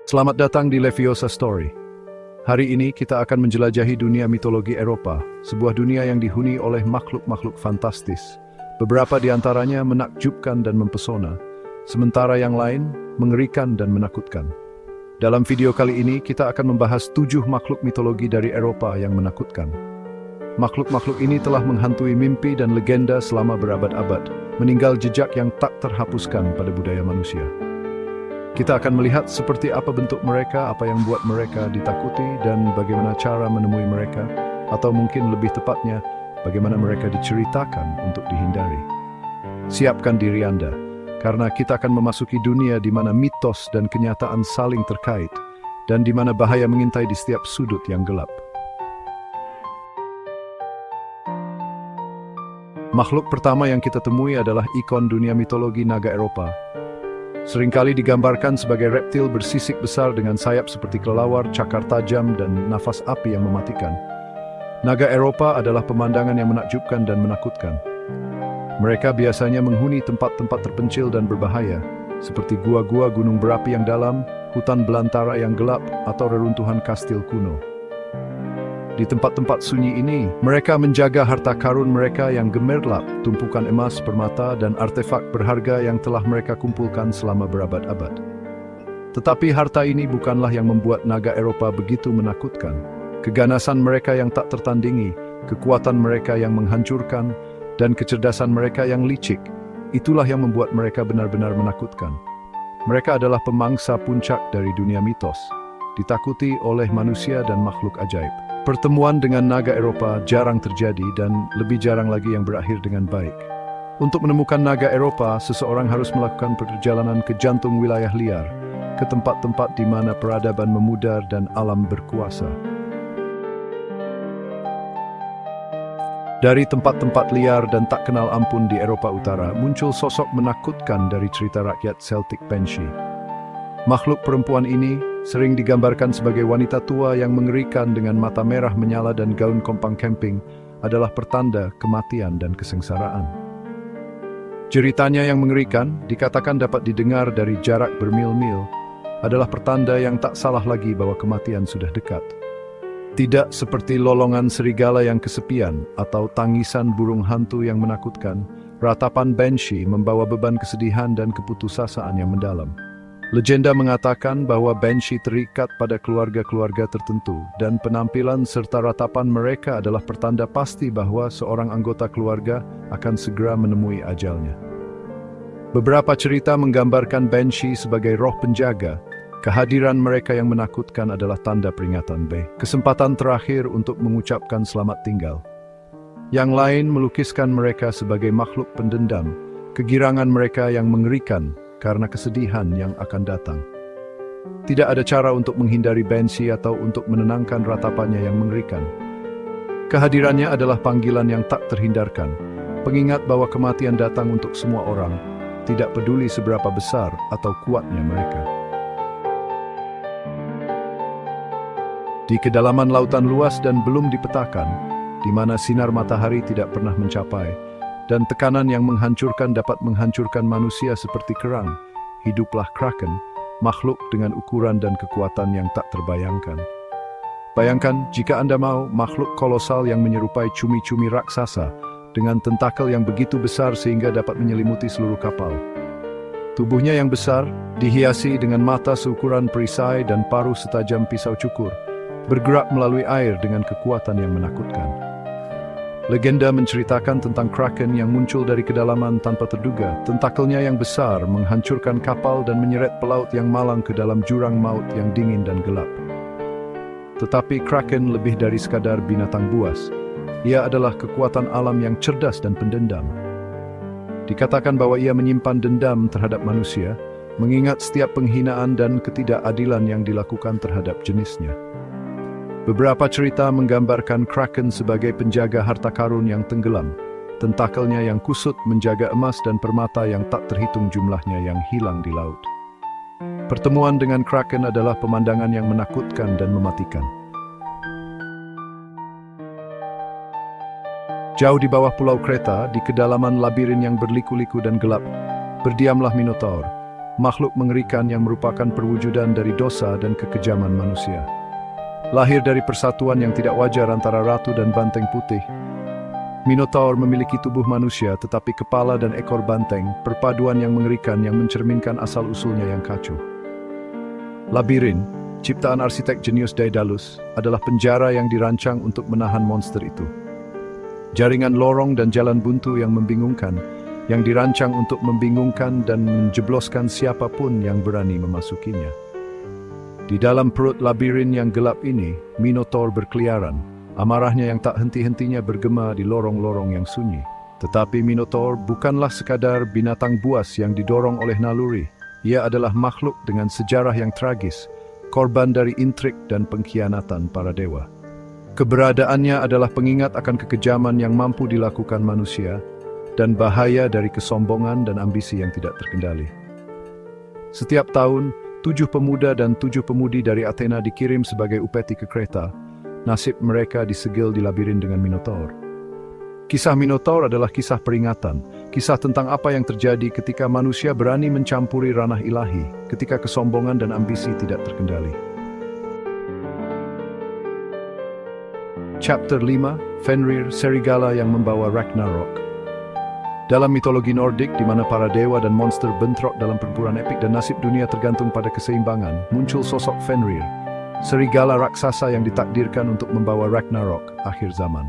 Selamat datang di Leviosa Story. Hari ini kita akan menjelajahi dunia mitologi Eropa, sebuah dunia yang dihuni oleh makhluk-makhluk fantastis. Beberapa di antaranya menakjubkan dan mempesona, sementara yang lain mengerikan dan menakutkan. Dalam video kali ini kita akan membahas 7 makhluk mitologi dari Eropa yang menakutkan. Makhluk-makhluk ini telah menghantui mimpi dan legenda selama berabad-abad, meninggal jejak yang tak terhapuskan pada budaya manusia. Kita akan melihat seperti apa bentuk mereka, apa yang membuat mereka ditakuti, dan bagaimana cara menemui mereka, atau mungkin lebih tepatnya, bagaimana mereka diceritakan untuk dihindari. Siapkan diri Anda, karena kita akan memasuki dunia di mana mitos dan kenyataan saling terkait, dan di mana bahaya mengintai di setiap sudut yang gelap. Makhluk pertama yang kita temui adalah ikon dunia mitologi naga Eropa. Seringkali digambarkan sebagai reptil bersisik besar dengan sayap seperti kelelawar, cakar tajam, dan nafas api yang mematikan. Naga Eropa adalah pemandangan yang menakjubkan dan menakutkan. Mereka biasanya menghuni tempat-tempat terpencil dan berbahaya, seperti gua-gua gunung berapi yang dalam, hutan belantara yang gelap, atau reruntuhan kastil kuno. Di tempat-tempat sunyi ini, mereka menjaga harta karun mereka yang gemerlap, tumpukan emas, permata, dan artefak berharga yang telah mereka kumpulkan selama berabad-abad. Tetapi harta ini bukanlah yang membuat naga Eropa begitu menakutkan. Keganasan mereka yang tak tertandingi, kekuatan mereka yang menghancurkan, dan kecerdasan mereka yang licik, itulah yang membuat mereka benar-benar menakutkan. Mereka adalah pemangsa puncak dari dunia mitos, ditakuti oleh manusia dan makhluk ajaib. Pertemuan dengan naga Eropa jarang terjadi dan lebih jarang lagi yang berakhir dengan baik. Untuk menemukan naga Eropa, seseorang harus melakukan perjalanan ke jantung wilayah liar, ke tempat-tempat di mana peradaban memudar dan alam berkuasa. Dari tempat-tempat liar dan tak kenal ampun di Eropa Utara, muncul sosok menakutkan dari cerita rakyat Celtic Banshee. Makhluk perempuan ini sering digambarkan sebagai wanita tua yang mengerikan dengan mata merah menyala dan gaun kompang camping, adalah pertanda kematian dan kesengsaraan. Jeritanya yang mengerikan, dikatakan dapat didengar dari jarak bermil-mil, adalah pertanda yang tak salah lagi bahwa kematian sudah dekat. Tidak seperti lolongan serigala yang kesepian atau tangisan burung hantu yang menakutkan, ratapan Banshee membawa beban kesedihan dan keputusasaan yang mendalam. Legenda mengatakan bahwa Banshee terikat pada keluarga-keluarga tertentu, dan penampilan serta ratapan mereka adalah pertanda pasti bahwa seorang anggota keluarga akan segera menemui ajalnya. Beberapa cerita menggambarkan Banshee sebagai roh penjaga. Kehadiran mereka yang menakutkan adalah tanda peringatan kesempatan terakhir untuk mengucapkan selamat tinggal. Yang lain melukiskan mereka sebagai makhluk pendendam, kegirangan mereka yang mengerikan karena kesedihan yang akan datang. Tidak ada cara untuk menghindari Banshee atau untuk menenangkan ratapannya yang mengerikan. Kehadirannya adalah panggilan yang tak terhindarkan, pengingat bahwa kematian datang untuk semua orang, tidak peduli seberapa besar atau kuatnya mereka. Di kedalaman lautan luas dan belum dipetakan, di mana sinar matahari tidak pernah mencapai, dan tekanan yang menghancurkan dapat menghancurkan manusia seperti kerang, hiduplah Kraken, makhluk dengan ukuran dan kekuatan yang tak terbayangkan. Bayangkan jika Anda mau makhluk kolosal yang menyerupai cumi-cumi raksasa, dengan tentakel yang begitu besar sehingga dapat menyelimuti seluruh kapal. Tubuhnya yang besar, dihiasi dengan mata seukuran perisai dan paruh setajam pisau cukur, bergerak melalui air dengan kekuatan yang menakutkan. Legenda menceritakan tentang Kraken yang muncul dari kedalaman tanpa terduga. Tentakelnya yang besar menghancurkan kapal dan menyeret pelaut yang malang ke dalam jurang maut yang dingin dan gelap. Tetapi Kraken lebih dari sekadar binatang buas. Ia adalah kekuatan alam yang cerdas dan pendendam. Dikatakan bahwa ia menyimpan dendam terhadap manusia, mengingat setiap penghinaan dan ketidakadilan yang dilakukan terhadap jenisnya. Beberapa cerita menggambarkan Kraken sebagai penjaga harta karun yang tenggelam, tentakelnya yang kusut menjaga emas dan permata yang tak terhitung jumlahnya yang hilang di laut. Pertemuan dengan Kraken adalah pemandangan yang menakutkan dan mematikan. Jauh di bawah pulau Kreta, di kedalaman labirin yang berliku-liku dan gelap, berdiamlah Minotaur, makhluk mengerikan yang merupakan perwujudan dari dosa dan kekejaman manusia. Lahir dari persatuan yang tidak wajar antara ratu dan banteng putih, Minotaur memiliki tubuh manusia tetapi kepala dan ekor banteng, perpaduan yang mengerikan yang mencerminkan asal-usulnya yang kacau. Labirin, ciptaan arsitek jenius Daedalus, adalah penjara yang dirancang untuk menahan monster itu. Jaringan lorong dan jalan buntu yang membingungkan, yang dirancang untuk membingungkan dan menjebloskan siapapun yang berani memasukinya. Di dalam perut labirin yang gelap ini, Minotaur berkeliaran, amarahnya yang tak henti-hentinya bergema di lorong-lorong yang sunyi. Tetapi Minotaur bukanlah sekadar binatang buas yang didorong oleh naluri. Ia adalah makhluk dengan sejarah yang tragis, korban dari intrik dan pengkhianatan para dewa. Keberadaannya adalah pengingat akan kekejaman yang mampu dilakukan manusia dan bahaya dari kesombongan dan ambisi yang tidak terkendali. Setiap tahun, 7 pemuda dan 7 pemudi dari Athena dikirim sebagai upeti ke Kreta. Nasib mereka disegel di labirin dengan Minotaur. Kisah Minotaur adalah kisah peringatan, kisah tentang apa yang terjadi ketika manusia berani mencampuri ranah ilahi, ketika kesombongan dan ambisi tidak terkendali. Chapter 5, Fenrir, serigala yang membawa Ragnarok. Dalam mitologi Nordik, di mana para dewa dan monster bentrok dalam pertempuran epik dan nasib dunia tergantung pada keseimbangan, muncul sosok Fenrir, serigala raksasa yang ditakdirkan untuk membawa Ragnarok, akhir zaman.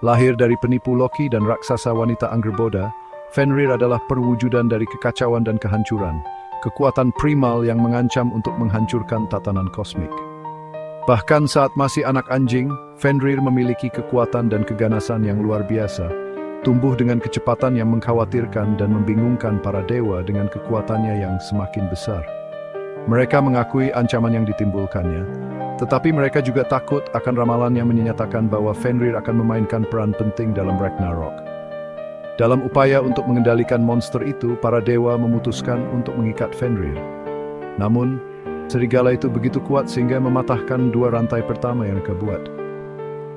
Lahir dari penipu Loki dan raksasa wanita Angrboda, Fenrir adalah perwujudan dari kekacauan dan kehancuran, kekuatan primal yang mengancam untuk menghancurkan tatanan kosmik. Bahkan saat masih anak anjing, Fenrir memiliki kekuatan dan keganasan yang luar biasa, tumbuh dengan kecepatan yang mengkhawatirkan dan membingungkan para dewa dengan kekuatannya yang semakin besar. Mereka mengakui ancaman yang ditimbulkannya, tetapi mereka juga takut akan ramalan yang menyatakan bahwa Fenrir akan memainkan peran penting dalam Ragnarok. Dalam upaya untuk mengendalikan monster itu, para dewa memutuskan untuk mengikat Fenrir. Namun, serigala itu begitu kuat sehingga mematahkan 2 rantai pertama yang mereka buat.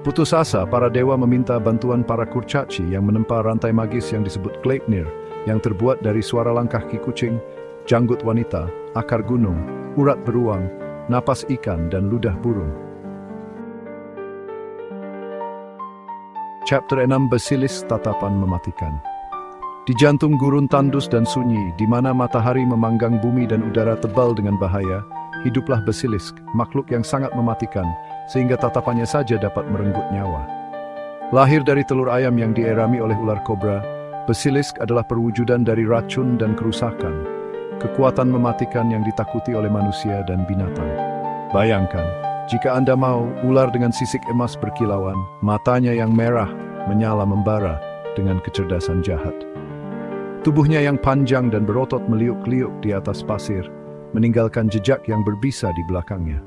Putus asa, para dewa meminta bantuan para kurcaci yang menempa rantai magis yang disebut Gleipnir, yang terbuat dari suara langkah kaki kucing, janggut wanita, akar gunung, urat beruang, napas ikan, dan ludah burung. Chapter 6, Basilisk, tatapan mematikan. Di jantung gurun tandus dan sunyi, di mana matahari memanggang bumi dan udara tebal dengan bahaya, hiduplah Basilisk, makhluk yang sangat mematikan, sehingga tatapannya saja dapat merenggut nyawa. Lahir dari telur ayam yang dierami oleh ular kobra, Basilisk adalah perwujudan dari racun dan kerusakan, kekuatan mematikan yang ditakuti oleh manusia dan binatang. Bayangkan, jika Anda mau, ular dengan sisik emas berkilauan, matanya yang merah, menyala membara dengan kecerdasan jahat. Tubuhnya yang panjang dan berotot meliuk-liuk di atas pasir, meninggalkan jejak yang berbisa di belakangnya.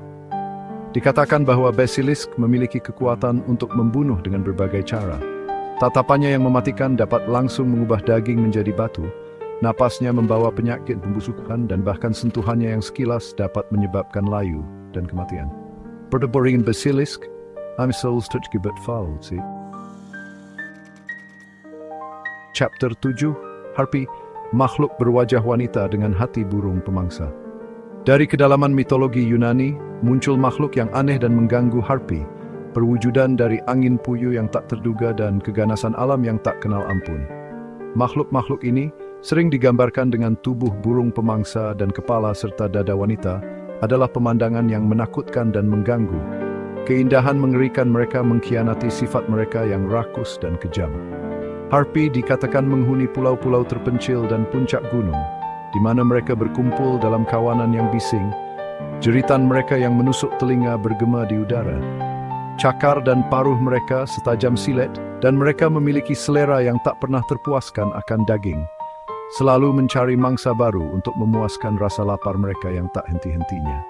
Dikatakan bahwa Basilisk memiliki kekuatan untuk membunuh dengan berbagai cara. Tatapannya yang mematikan dapat langsung mengubah daging menjadi batu, napasnya membawa penyakit pembusukan, dan bahkan sentuhannya yang sekilas dapat menyebabkan layu dan kematian. Pertempuran Basilisk, I'm souls touch gibet foul, see? Chapter 7, Harpy, makhluk berwajah wanita dengan hati burung pemangsa. Dari kedalaman mitologi Yunani, muncul makhluk yang aneh dan mengganggu Harpy, perwujudan dari angin puyuh yang tak terduga dan keganasan alam yang tak kenal ampun. Makhluk-makhluk ini sering digambarkan dengan tubuh burung pemangsa dan kepala serta dada wanita, adalah pemandangan yang menakutkan dan mengganggu. Keindahan mengerikan mereka mengkhianati sifat mereka yang rakus dan kejam. Harpy dikatakan menghuni pulau-pulau terpencil dan puncak gunung, di mana mereka berkumpul dalam kawanan yang bising. Jeritan mereka yang menusuk telinga bergema di udara. Cakar dan paruh mereka setajam silet, dan mereka memiliki selera yang tak pernah terpuaskan akan daging, selalu mencari mangsa baru untuk memuaskan rasa lapar mereka yang tak henti-hentinya.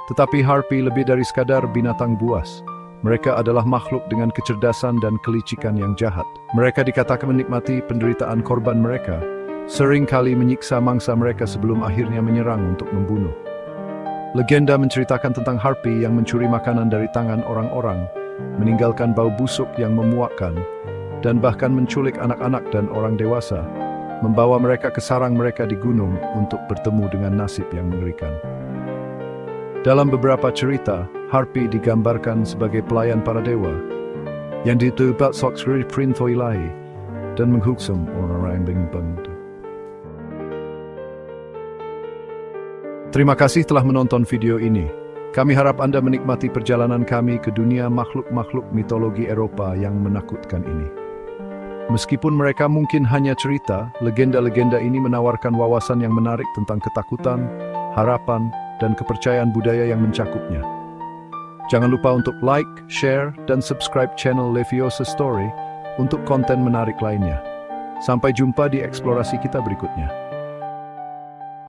Tetapi Harpy lebih dari sekadar binatang buas. Mereka adalah makhluk dengan kecerdasan dan kelicikan yang jahat. Mereka dikatakan menikmati penderitaan korban mereka, sering kali menyiksa mangsa mereka sebelum akhirnya menyerang untuk membunuh. Legenda menceritakan tentang Harpy yang mencuri makanan dari tangan orang-orang, meninggalkan bau busuk yang memuakkan, dan bahkan menculik anak-anak dan orang dewasa. membawa mereka ke sarang mereka di gunung untuk bertemu dengan nasib yang mengerikan. Dalam beberapa cerita, Harpi digambarkan sebagai pelayan para dewa yang ditubat soksri perintah ilahi dan menghukum orang-orang yang bengkok. Terima kasih telah menonton video ini. Kami harap Anda menikmati perjalanan kami ke dunia makhluk-makhluk mitologi Eropa yang menakutkan ini. Meskipun mereka mungkin hanya cerita, legenda-legenda ini menawarkan wawasan yang menarik tentang ketakutan, harapan, dan kepercayaan budaya yang mencakupnya. Jangan lupa untuk like, share, dan subscribe channel Leviosa Story untuk konten menarik lainnya. Sampai jumpa di eksplorasi kita berikutnya.